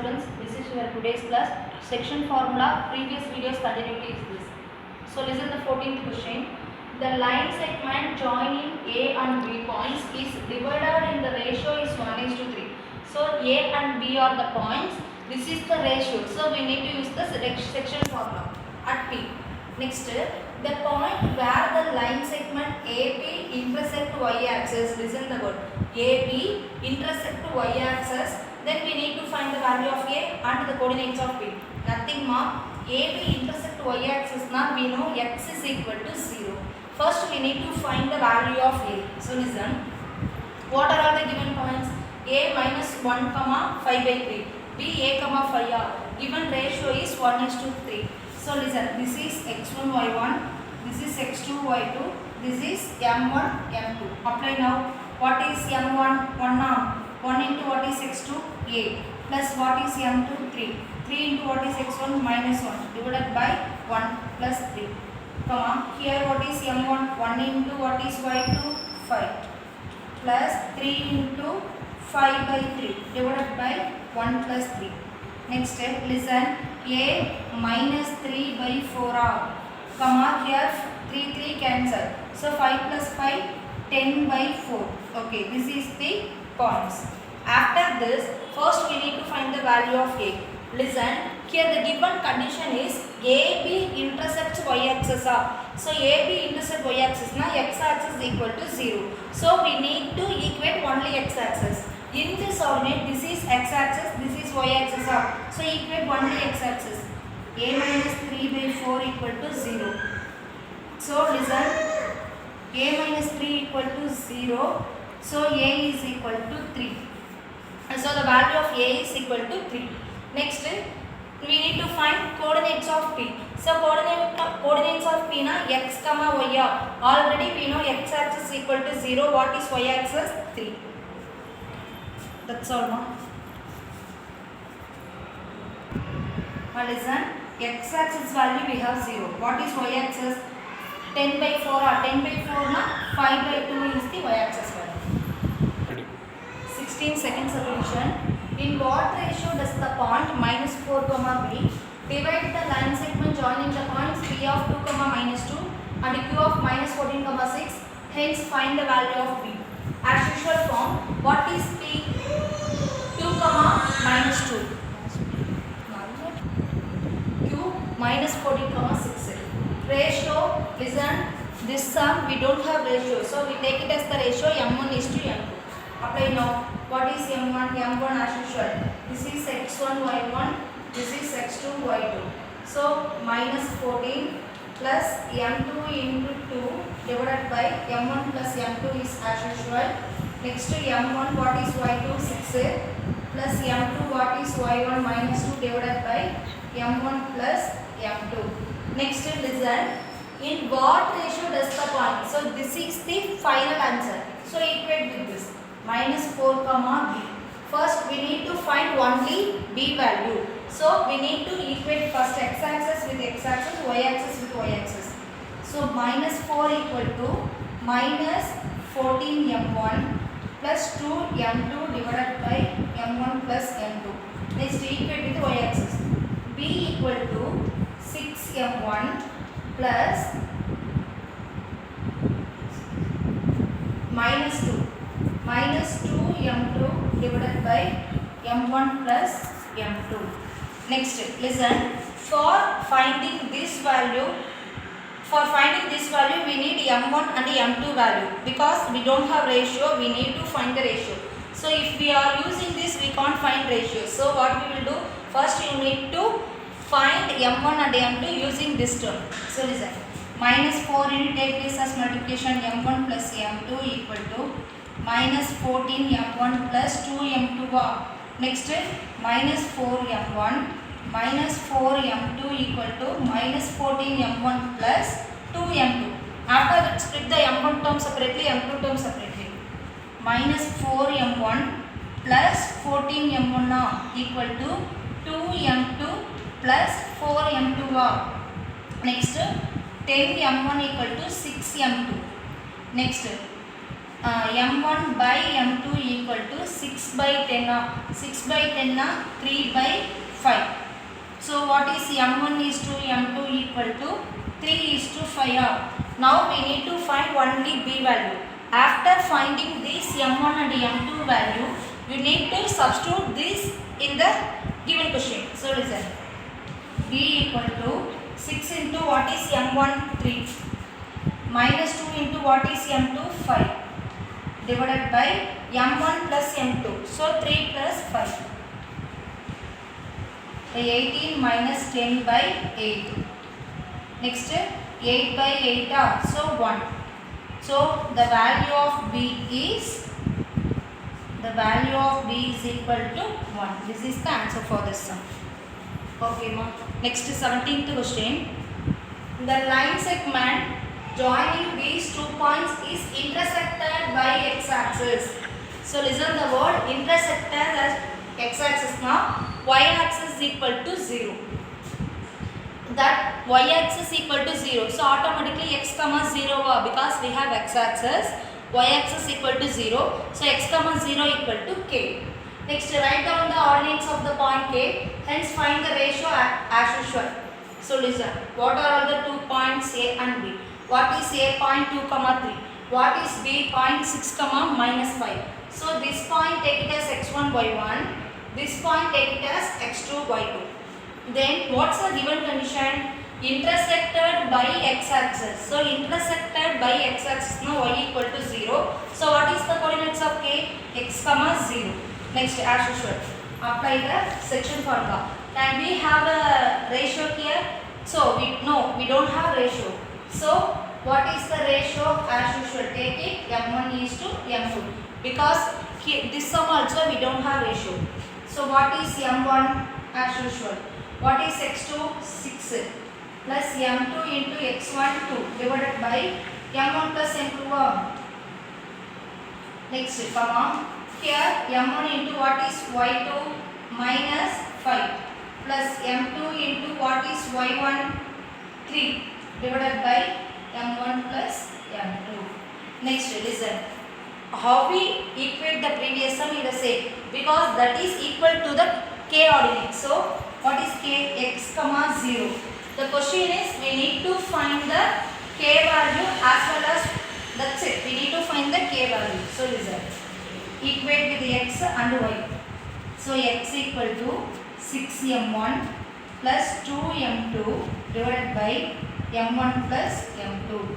students, this is your today's class. Section formula, previous videos continuity is this. So listen the 14th question. The line segment joining A and B points is divided in the ratio is 1:3. So A and B are the points. This is the ratio. So we need to use the section formula at P. Next, the point where the line segment AB intersect y-axis. Listen the word AB intersect y-axis. Then we need to find the value of A and the coordinates of B. Nothing more. AB intersect y-axis. Now we know x is equal to 0. First we need to find the value of A. So listen. What are all the given points? A minus 1 comma 5 by 3. B A comma 5 are. Given ratio is 1:3. So listen. This is x1 y1. This is x2 y2. This is m1 m2. Apply now. What is m1? 1 arm. 1 into what is x2? A. Plus what is m2? 3. 3 into what is x1? Minus 1. Divided by 1 plus 3. Comma. Here what is m1? 1 into what is y2? 5. Plus 3 into 5 by 3. Divided by 1 plus 3. Next step. Listen. A minus 3 by 4 r. Comma. Here 3 cancel. So 5 plus 5. 10 by 4. Okay. This is the points. After this, first we need to find the value of A. Listen, here the given condition is AB intersects y-axis. So AB intersects y-axis, now x-axis is equal to 0. So we need to equate only x-axis. In this ordinate, this is x-axis, this is y-axis. So equate only x-axis. A minus 3 by 4 equal to 0. So listen, A minus 3 equal to 0. So A is equal to 3. So the value of A is equal to 3. Next, we need to find coordinates of P. So coordinates of P na x comma y. Already we know x axis equal to 0. What is y axis? 3. That's all. No? Now listen, x axis value we have 0. What is y axis? 10 by 4 or 10 by 4 na 5 by 2 is the y axis value. 16 second solution. In what ratio does the point minus 4 comma b divide the line segment joining the points p of 2 comma minus 2 and q of minus 14 comma 6? Hence find the value of b. As usual form, what is p? 2 comma minus 2. q minus 14 comma 6. Ratio, listen, this sum we don't have ratio. So we take it as the ratio m1 is to m2. Apply now. What is m1? m1 as usual. This is x1 y1. This is x2 y2. So minus 14 plus m2 into 2 divided by m1 plus m2 is as usual. Next to m1 what is y2 6 plus m2 what is y1 minus 2 divided by m1 plus m2. Next listen. In what ratio does the point? So this is the final answer. So equate with this. Minus 4 comma b. First we need to find only b value. So we need to equate first x-axis with x-axis, y-axis with y-axis. So minus 4 equal to minus 14 m1 plus 2 m2 divided by m1 plus m2. Next equate with y-axis. b equal to 6 m1 plus minus 2. Minus 2 m2 divided by m1 plus m2. Next, listen. For finding this value, we need m1 and m2 value. Because we don't have ratio, we need to find the ratio. So if we are using this, we can't find ratio. So what we will do? First you need to find m1 and m2 using this term. So listen. Minus 4 into take this as multiplication m1 plus m2 equal to minus 14 m1 plus 2 m2. Next minus 4 m1 minus 4 m2 equal to minus 14 m1 plus 2 m2. After that split the m1 term separately, m2 term separately. Minus 4 m1 plus 14 m1 equal to 2 m2 plus 4 m2. Next 10 m1 equal to 6 m2. Next m1 by m2 equal to 6 by 10 6 by 10 3 by 5. So what is m1 is to m2 equal to 3 is to 5. Now we need to find only b value. After finding this m1 and m2 value, you need to substitute this in the given question. So listen, b equal to 6 into what is m1 3 minus 2 into what is m2 5 divided by m1 plus m2. So 3 plus 5. 18 minus 10 by 8. Next 8 by 8 so 1. So the value of b is equal to 1. This is the answer for this sum. Okay ma. Next 17th question. The line segment joining these 2 points is intersected by x-axis. So listen the word intersected as x-axis now. Y-axis is equal to 0. That y-axis equal to 0. So automatically x comma 0 because we have x-axis. Y-axis equal to 0. So x comma 0 equal to k. Next write down the ordinates of the point k. Hence find the ratio as usual. So listen. What are all the 2 points a and b? What is a point 2 comma 3? What is b point 6 comma minus 5? So this point take it as x1 y1. This point take it as x2 y2. Then what's the given condition? Intersected by x-axis. So intersected by x-axis now y equal to 0. So what is the coordinates of k? X comma 0. Next as usual apply the section formula. Can we have a ratio here? So we don't have ratio. So what is the ratio? As usual take it m1 is to m2 because here, this sum also we don't have ratio. So what is m1 as usual? What is x2? 6 plus m2 into x1 2 divided by m1 plus m2. Next comma here m1 into what is y2 minus 5 plus m2 into what is y1 3 divided by m1 plus m2. Next listen. How we equate the previous sum is the same because that is equal to the k ordinate. So what is k? X comma 0. The question is we need to find the k value as well as that's it. We need to find the k value. So listen. Equate with x and y. So x equal to 6m1 plus 2m2 divided by m1 plus m2.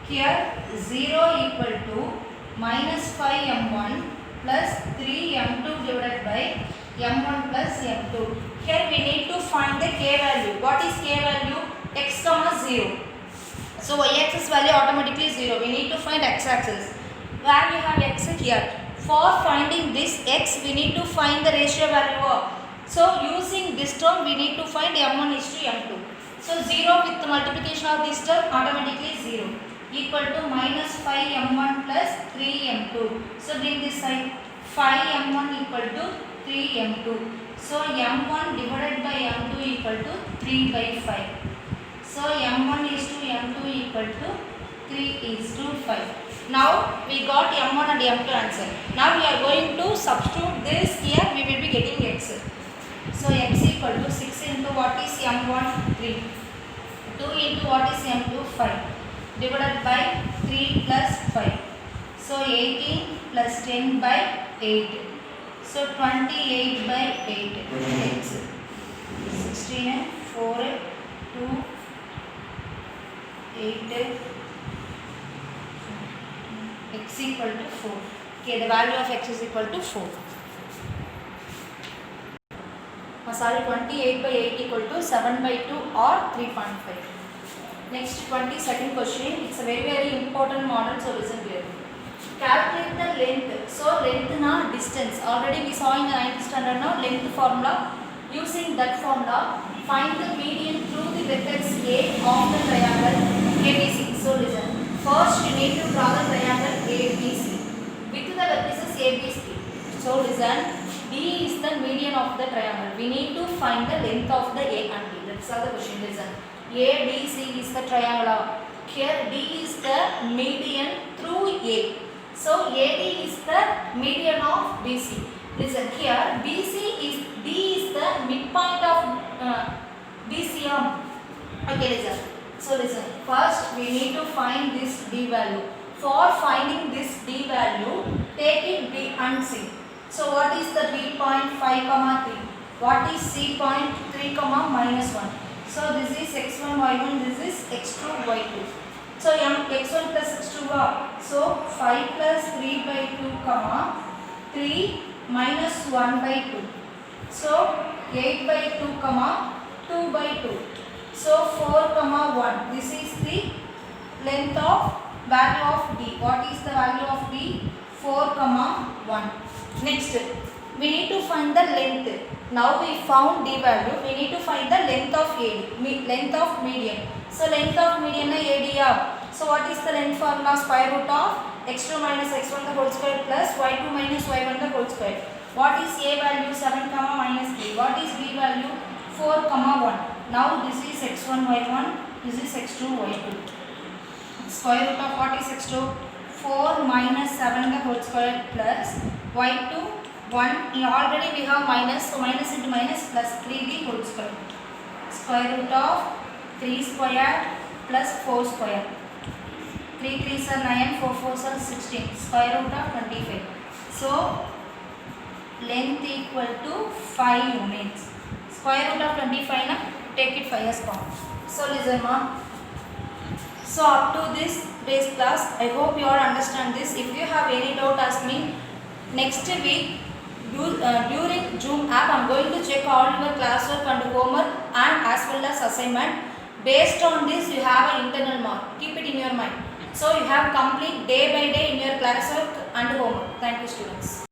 Here 0 equal to minus 5m1 plus 3m2 divided by m1 plus m2. Here we need to find the k value. What is k value? X comma 0. So y-axis value automatically 0. We need to find x-axis. Where we have x here. For finding this x, we need to find the ratio value. So using this term, we need to find m1 is to m2. So 0 with the multiplication of this term automatically 0 equal to minus 5m1 plus 3m2. So bring this side 5m1 equal to 3m2. So m1 divided by m2 equal to 3 by 5. So m1 is to m2 equal to 3 is to 5. Now we got m1 and m2 answer. Now we are going to substitute this here. We will be getting x. So x equal to 6 into what is m1 3. 2 into what is m2 5. Divided by 3 plus 5. So 18 plus 10 by 8. So 28 by 8. X. 16, 4, 2, 8. X equal to 4. Okay, the value of x is equal to 4. Sorry, 28 by 8 equal to 7 by 2 or 3.5. Next 22nd question. It's a very important model, so listen carefully. Calculate the length. So length na distance. Already we saw in the 9th standard now length formula. Using that formula, find the median through the vertex A of the triangle ABC. So listen. First you need to draw the triangle ABC with the vertices ABC. So listen. D is the median of the triangle. We need to find the length of the A and B. Let's solve the question. Listen. ABC is the triangle. Here D is the median through A. So AD is the median of BC. Listen here, D is the midpoint of BCM. Okay, listen. So listen. First, we need to find this D value. For finding this D value, take it B and C. So what is the B point 5 comma 3? What is C point 3 comma minus 1? So this is x1 y1. This is x2 y2. So x1 plus x2 are, so 5 plus 3 by 2 comma 3 minus 1 by 2. So 8 by 2 comma 2 by 2. So 4 comma 1. This is the length of value of D. What is the value of D? 4 comma 1. Next, we need to find the length. Now we found D value. We need to find the length of AD, length of median. So length of median is AD. So what is the length formula? Square root of x2 minus x1 the whole square plus y2 minus y1 the whole square. What is A value? 7 comma minus 3. What is B value? 4 comma 1. Now this is x1 y1. This is x2 y2. Square root of what is x2? 4 minus 7 the whole square plus y2 1. Already we have minus, so minus into minus plus 3 the whole square. Square root of 3 square plus 4 square. 3 3s are 9, 4 4s are 16. Square root of 25. So length equal to 5 units. Square root of 25 na, take it 5 as common. So listen ma. So up to this base class, I hope you all understand this. If you have any doubt, ask me. Next week during Zoom app, I am going to check all your classwork and homework and as well as assignment. Based on this, you have an internal mark. Keep it in your mind. So you have complete day by day in your classwork and homework. Thank you, students.